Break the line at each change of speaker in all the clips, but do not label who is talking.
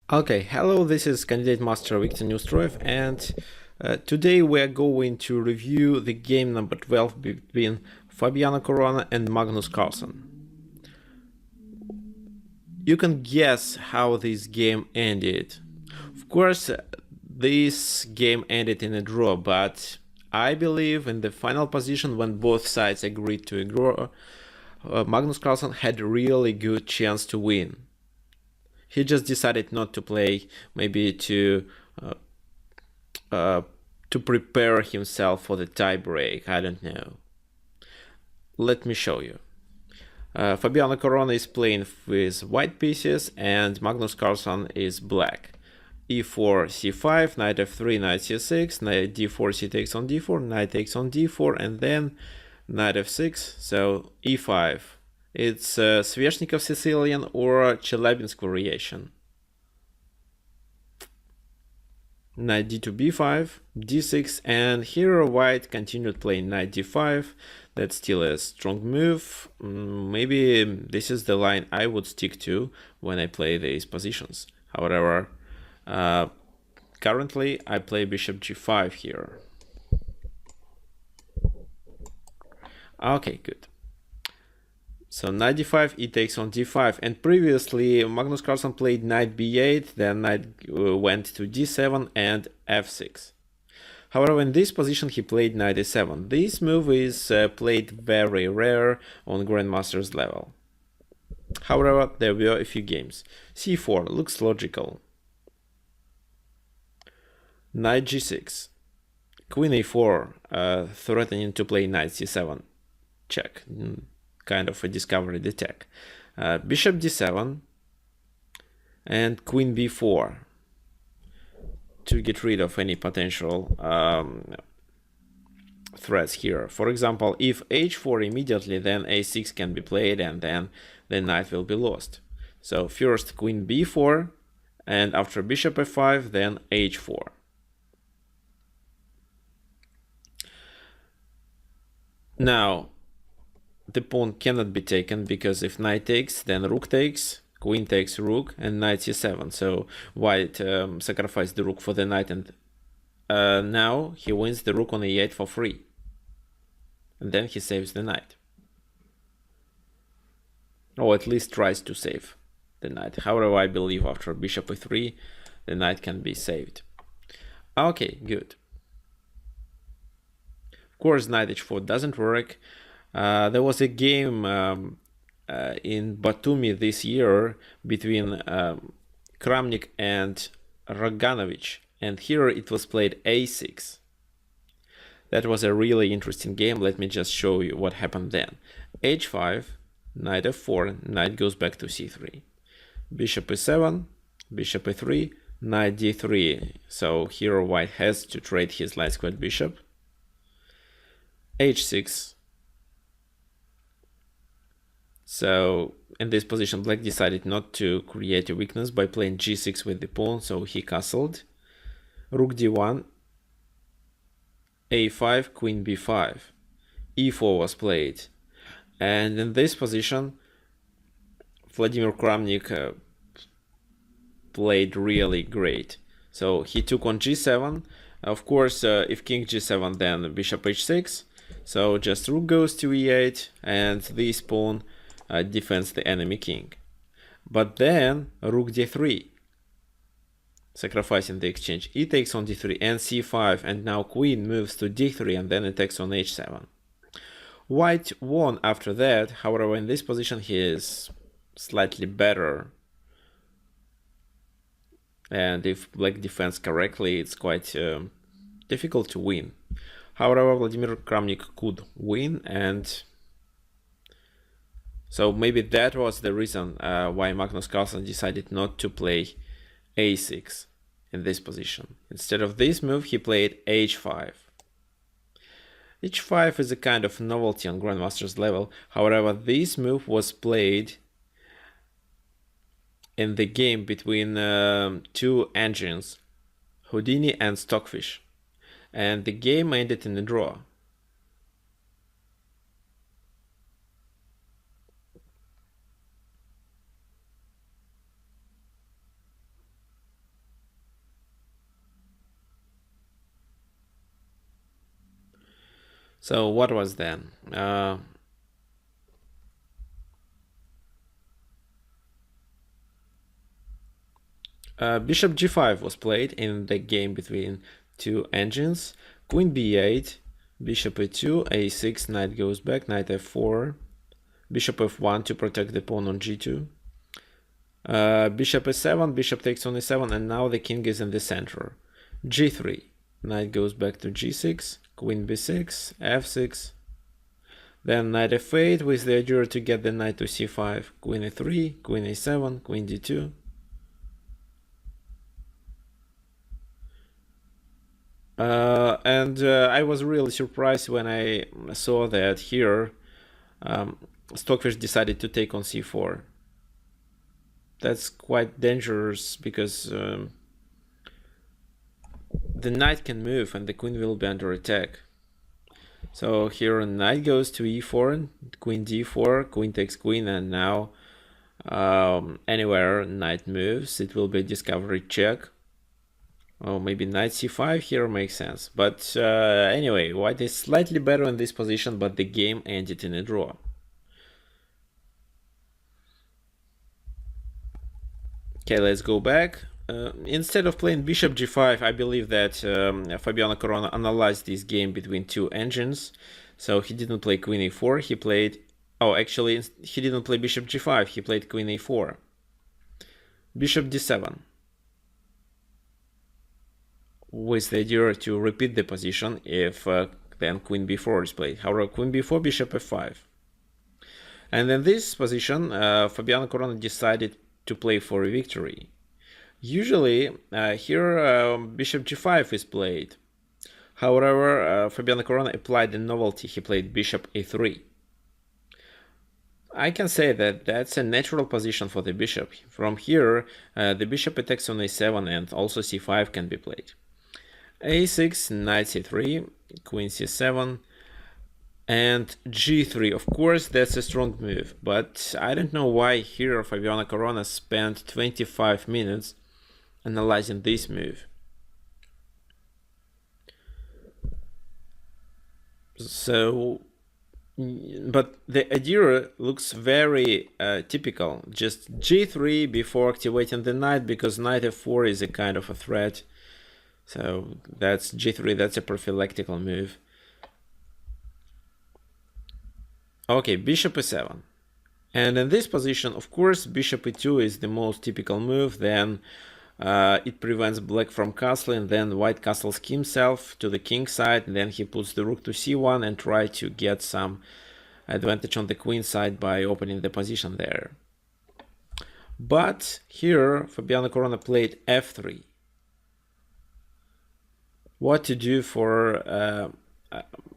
Okay, hello, this is candidate master Viktor Neustroev, and today we are going to review the game number 12 between Fabiano Caruana and Magnus Carlsen. You can guess how this game ended. Of course, this game ended in a draw, but I believe in the final position when both sides agreed to a draw, Magnus Carlsen had a really good chance to win. He just decided not to play, maybe to prepare himself for the tie break. I don't know. Let me show you. Fabiano Caruana is playing with white pieces and Magnus Carlsen is black. e4, c5, knight f3, knight c6, knight d4, c takes on d4, knight takes on d4, and then knight f6, so e5. It's Sveshnikov Sicilian or Chelyabinsk variation. Knight d2, b5, d6, and here white continued playing knight d5. That's still a strong move. Maybe this is the line I would stick to when I play these positions. However, currently I play bishop g5 here. Okay, good. So knight d5, e takes on d5, and previously Magnus Carlsen played knight b8, then knight went to d7 and f6. However, in this position he played knight e7. This move is played very rare on grandmaster's level. However, there were a few games. c4 looks logical. Knight g6. Queen a4, threatening to play knight c7. Check. Kind of a discovered attack. Bishop d7 and queen b4 to get rid of any potential threats here. For example, if h4 immediately, then a6 can be played and then the knight will be lost. So first queen b4 and after bishop f5, then h4. Now, the pawn cannot be taken because if knight takes, then rook takes, queen takes rook, and knight c7. So white sacrificed the rook for the knight, and now he wins the rook on e8 for free. And then he saves the knight. Or at least tries to save the knight. However, I believe after bishop e3, the knight can be saved. Okay, good. Of course, knight h4 doesn't work. There was a game in Batumi this year between Kramnik and Roganovich, and here it was played a6. That was a really interesting game. Let me just show you what happened then. h5, knight f4, knight goes back to c3. Bishop e7, bishop e3, knight d3. So here white has to trade his light squared bishop. h6. So in this position, black decided not to create a weakness by playing g6 with the pawn, so he castled. Rook d1, a5, queen b5, e4 was played. And in this position, Vladimir Kramnik played really great. So he took on g7. Of course, if king g7, then bishop h6. So just rook goes to e8, and this pawn defends the enemy king. But then rook d3, sacrificing the exchange. E takes on d3 and c5, and now queen moves to d3 and then attacks on h7. White won after that. However, in this position he is slightly better, and if black defends correctly, it's quite difficult to win. However, Vladimir Kramnik could win, and so maybe that was the reason why Magnus Carlsen decided not to play a6 in this position. Instead of this move, he played h5. h5 is a kind of novelty on grandmaster's level. However, this move was played in the game between two engines, Houdini and Stockfish, and the game ended in a draw. So what was then? Bishop g5 was played in the game between two engines. Queen b8, bishop a2, a6, knight goes back, knight f4, bishop f1 to protect the pawn on g2. Bishop a7, bishop takes on e7, and now the king is in the center. g3, knight goes back to g6, queen b6, f6, then knight f8 with the idea to get the knight to c5, queen a3, queen a7, queen d2. I was really surprised when I saw that here Stockfish decided to take on c4. That's quite dangerous because the knight can move and the queen will be under attack. So here knight goes to e4, queen d4, queen takes queen, and now anywhere knight moves, it will be a discovery check. Oh, maybe knight c5 here makes sense. But anyway, white is slightly better in this position, but the game ended in a draw. Okay, let's go back. Instead of playing bishop g5, I believe that Fabiano Caruana analyzed this game between two engines. So he didn't play queen a4, he played... Oh, actually, he didn't play bishop g5, he played queen a4. Bishop d7. With the idea to repeat the position if then queen b4 is played. However, queen b4, bishop f5. And in this position, Fabiano Caruana decided to play for a victory. Usually, here bishop g5 is played. However, Fabiano Caruana applied the novelty. He played bishop a3. I can say that that's a natural position for the bishop. From here, the bishop attacks on a7 and also c5 can be played. a6, knight c3, queen c7, and g3. Of course, that's a strong move, but I don't know why here Fabiano Caruana spent 25 minutes analyzing this move. So, but the idea looks very typical. Just g3 before activating the knight, because knight f4 is a kind of a threat. So that's g3, that's a prophylactical move. Okay, bishop e7. And in this position, of course, bishop e2 is the most typical move. Then it prevents black from castling. Then white castles himself to the king side. Then he puts the rook to c1 and try to get some advantage on the queen side by opening the position there. But here, Fabiano Caruana played f3. What to do for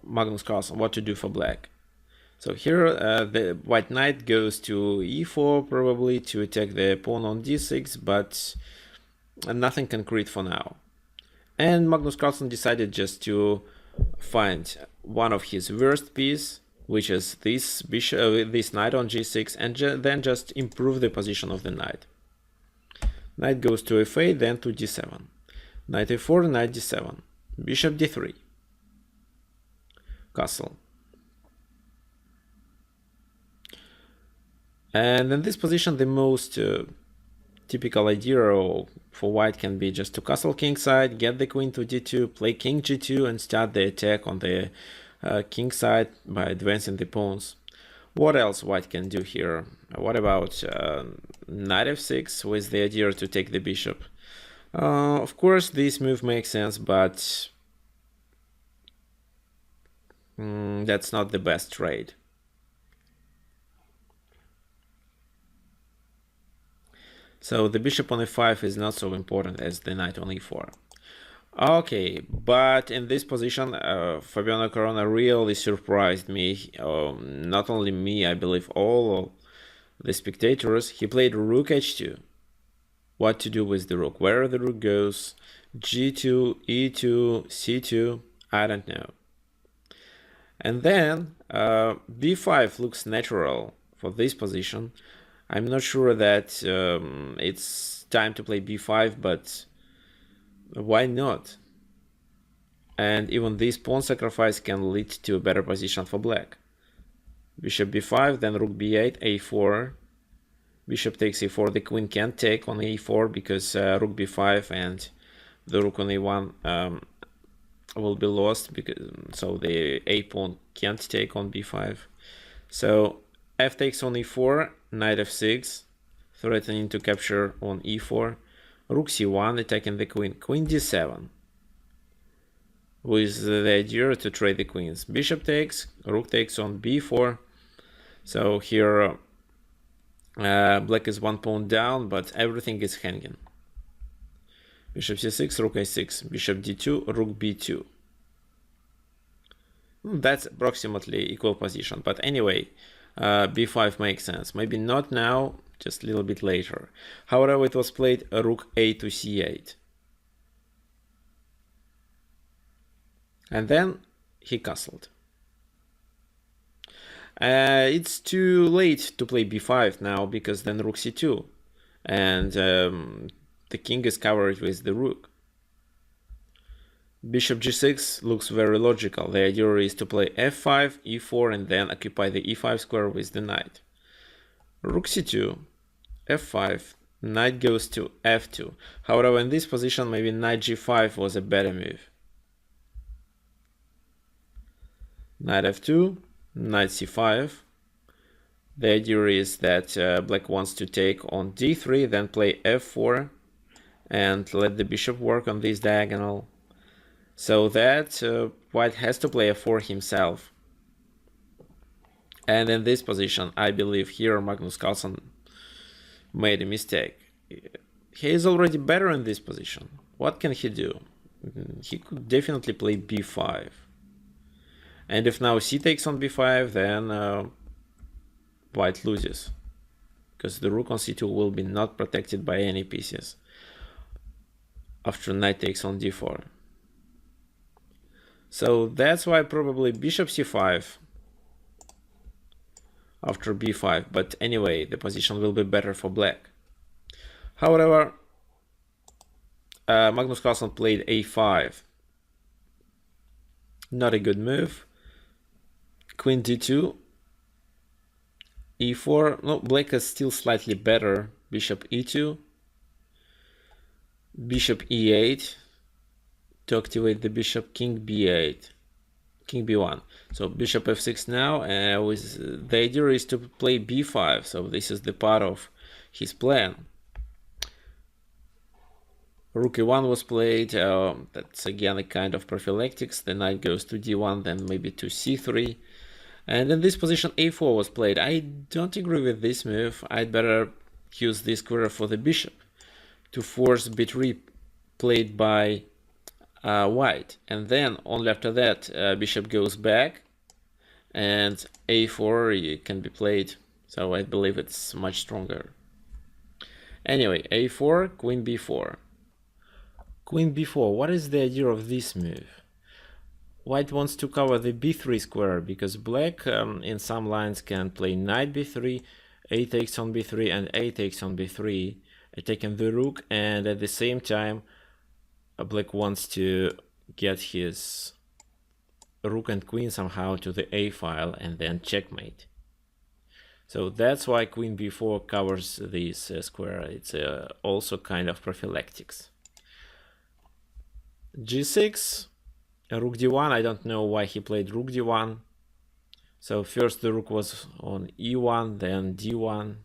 Magnus Carlsen, what to do for black. So here the white knight goes to e4 probably to attack the pawn on d6, but nothing concrete for now. And Magnus Carlsen decided just to find one of his worst piece, which is this bishop, this knight on g6, and then just improve the position of the knight. Knight goes to f8, then to d7. Knight a4, knight d7. Bishop d3. Castle. And in this position, the most typical idea for white can be just to castle king side, get the queen to d2, play king g2, and start the attack on the king side by advancing the pawns. What else white can do here? What about knight f6 with the idea to take the bishop? Of course, this move makes sense, but that's not the best trade. So the bishop on e5 is not so important as the knight on e4. Okay, but in this position, Fabiano Caruana really surprised me. Not only me, I believe all the spectators. He played rook h2. What to do with the rook? Where the rook goes? g2, e2, c2, I don't know. And then b5 looks natural for this position. I'm not sure that it's time to play b5, but why not? And even this pawn sacrifice can lead to a better position for black. Bishop b5, then rook b8, a4. Bishop takes e4. The queen can't take on e4 because rook b5 and the rook on a1 will be lost, because so the a pawn can't take on b5. So f takes on e4, knight f6, threatening to capture on e4. Rook c1, attacking the queen. Queen d7, with the idea to trade the queens. Bishop takes, rook takes on b4. So here black is one pawn down, but everything is hanging. Bishop c6, rook a6, bishop d2, rook b2. That's approximately equal position, but anyway, b5 makes sense. Maybe not now, just a little bit later. However, it was played rook a to c8. And then he castled. It's too late to play b5 now, because then rook c2. And the king is covered with the rook. Bishop g6 looks very logical. The idea is to play f5, e4, and then occupy the e5 square with the knight. Rook c2, f5, knight goes to f2. However, in this position, maybe knight g5 was a better move. Knight f2, knight c5. The idea is that black wants to take on d3, then play f4, and let the bishop work on this diagonal. So that white has to play f4 himself. And in this position, I believe here Magnus Carlsen made a mistake. He is already better in this position. What can he do? He could definitely play b5. And if now c takes on b5, then white loses, because the rook on c2 will be not protected by any pieces after knight takes on d4. So that's why probably bishop c5 after b5, but anyway, the position will be better for black. However, Magnus Carlsen played a5. Not a good move. Queen d2, e4. No, black is still slightly better. Bishop e2, bishop e8 to activate the bishop. King b8, king b1. So bishop f6 now. With the idea is to play b5. So this is the part of his plan. Rook e1 was played. That's again a kind of prophylactics. The knight goes to d1, then maybe to c3. And in this position, a4 was played. I don't agree with this move. I'd better use this square for the bishop to force b3 played by white. And then only after that, bishop goes back and a4 can be played. So I believe it's much stronger. Anyway, a4, queen b4. Queen b4, what is the idea of this move? White wants to cover the b3 square, because black in some lines can play knight b3, a takes on b3, and a takes on b3, attacking the rook, and at the same time black wants to get his rook and queen somehow to the a file and then checkmate. So that's why queen b4 covers this square. It's also kind of prophylactics. g6, rook d1. I don't know why he played rook d1. So first the rook was on e1, then d1,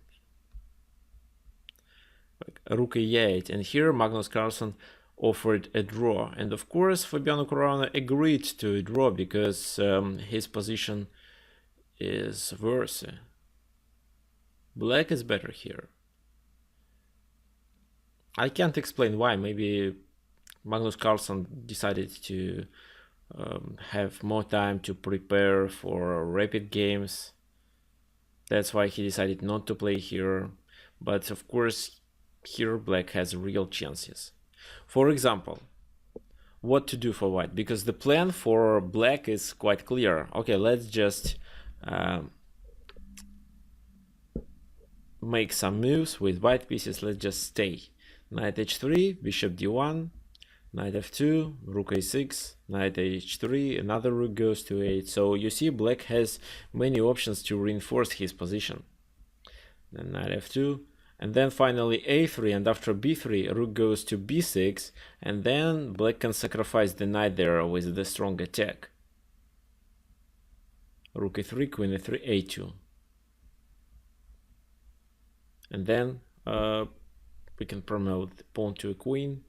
rook e8, and here Magnus Carlsen offered a draw. And of course Fabiano Caruana agreed to a draw, because his position is worse. Black is better here. I can't explain why. Maybe Magnus Carlsen decided to have more time to prepare for rapid games. That's why he decided not to play here. But of course, here black has real chances. For example, what to do for white? Because the plan for black is quite clear. Okay, let's just make some moves with white pieces. Let's just stay. Knight h3, bishop d1, Knight f2, rook a6, knight h3, another rook goes to a8. So you see black has many options to reinforce his position. Then knight f2, and then finally a3, and after b3 rook goes to b6, and then black can sacrifice the knight there with the strong attack. Rook a3, queen a3, a2. And then we can promote the pawn to a queen,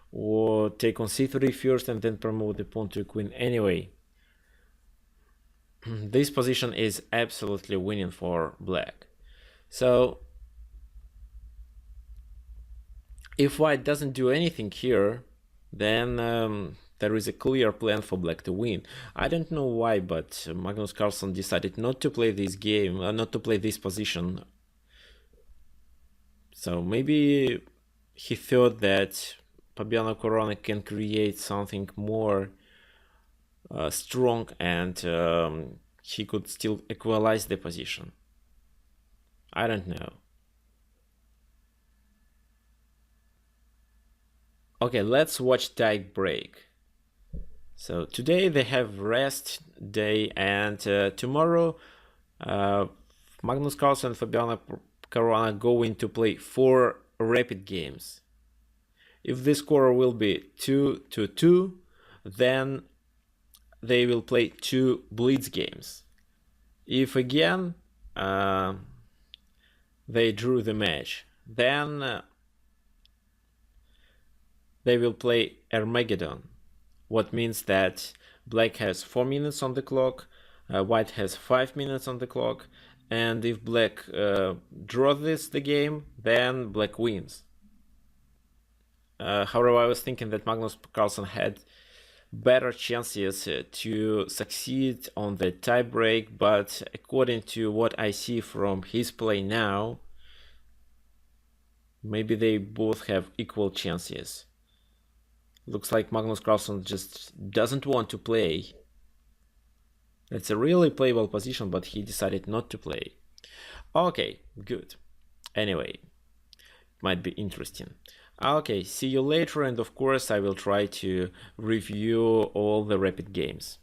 or take on c3 first and then promote the pawn to a queen. Anyway, this position is absolutely winning for black. So if white doesn't do anything here, then there is a clear plan for black to win. I don't know why, but Magnus Carlsen decided not to play this game, not to play this position. So maybe he thought that Fabiano Caruana can create something more strong, and he could still equalize the position. I don't know. Okay, let's watch tie break. So today they have rest day, and tomorrow Magnus Carlsen and Fabiano Caruana going to play 4 rapid games. If the score will be 2-2, then they will play 2 blitz games. If again they drew the match, then they will play Armageddon, what means that black has 4 minutes on the clock, white has 5 minutes on the clock, and if black draws the game, then black wins. However, I was thinking that Magnus Carlsen had better chances to succeed on the tiebreak, but according to what I see from his play now, maybe they both have equal chances. Looks like Magnus Carlsen just doesn't want to play. It's a really playable position, but he decided not to play. Okay, good. Anyway, might be interesting. Okay, see you later, and of course I will try to review all the rapid games.